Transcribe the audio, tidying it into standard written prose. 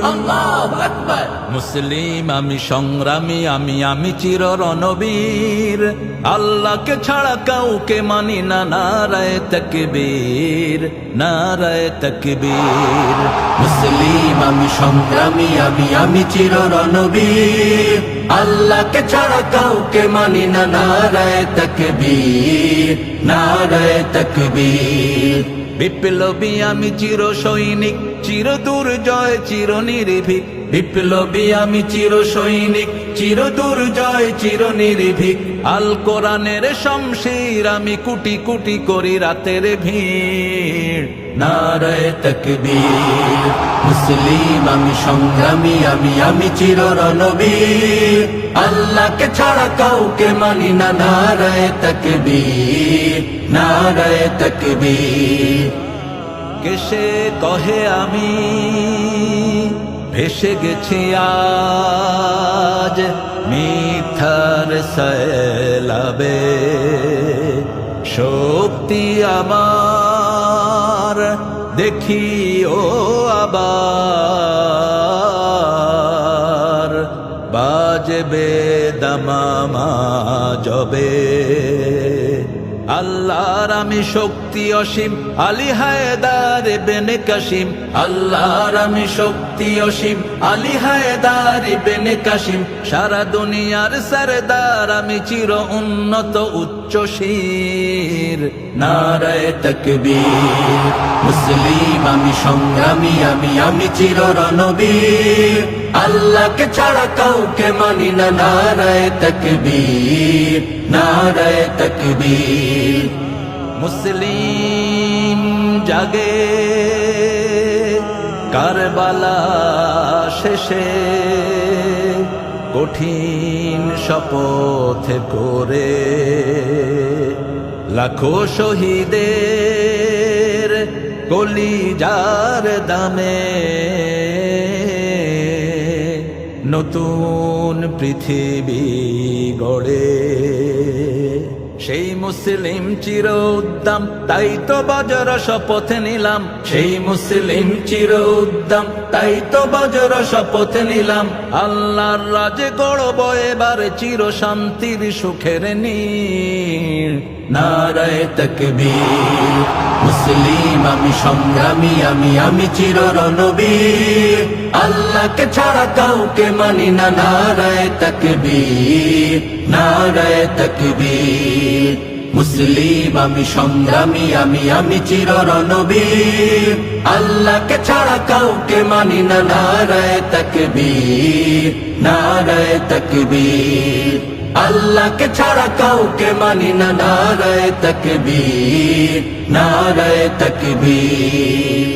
আল্লাহু আকবার। মুসলিম আমি সংগ্রামী, আমি চির রণবীর, আল্লাহকে ছাড়া কাউকে মানি না, নারায়ে তাকবীর, নারায়ে তাকবীর। মুসলিম আমি সংগ্রামী, আমি চির রণবীর, আল্লাহকে ছাড়া কাউকে মানি না, নারায়ে তাকবীর, নারায়ে তাকবীর। বিপ্লবী আমি চির সৈনিক, চির দুর্জয় চির নির্ভীক, বিপ্লবী আমি চির সৈনিক, চির দুর্জয় চির নির্ভীক। আল কোরআনের শমশির আমি কুটি কুটি করি রাতের ভিড়, নারায়ে তাকবীর। মুসলিম আমি সংগ্রামী, আমি চির রণবীর, আল্লাহকে ছাড়া কাউকে মানি না, নারায়ে তাকবীর, নারায়ে তাকবীর। কেসে কহে আমি ভেসে গেছি আজ মিথ্যার সয়লাবে, শক্তি আমার দেখিও আবার, বাজবে দামামা যবে। আল্লাহর আমি শক্তি অসীম, আলী হায়দার ইবনে কাসিম, আল্লাহর আমি শক্তি অসীম, আলী হায়দার ইবনে কাসিম। সারা দুনিয়ার সরদার আমি চির উন্নত উচ্চ শির, নারায়ে তাকবীর। মুসলিম আমি সংগ্রামী, আমি চির রণবীর, আল্লাহকে ছাড়া কাউকে মানি না, নারায়ে তাকবীর, নারায়ে তাকবীর। মুসলিম জাগে কারবালা শেষে, কঠিন শপথ করে লাখো শহীদের কলিজার দামে, নতুন পৃথিবী গড়ে। সেই মুসলিম চির উদ্দাম, তাই তো বজ্র শপথ নিলাম, সেই মুসলিম চির উদ্দাম, তাই তো বজ্র শপথ নিলাম। আল্লাহর রাজে গড়ব এবার চির শান্তির সুখের নীড়, নারায়ে তাকবীর। মুসলিম আমি সংগ্রামী, আমি চির রণবীর, আল্লাহকে ছাড়া কাউকে মানি না, নারায়ে তাকবীর, নারায়ে তাকবীর। মুসলিম আমি সংগ্রামী, আমি চির রণবীর, আল্লাহকে ছাড়া কাউকে মানি না, নারায়ে তাকবীর, নারায়ে তাকবীর। আল্লাহকে ছাড়া কাউকে মানি না, নারায়ে তাকবীর, নারায়ে তাকবীর।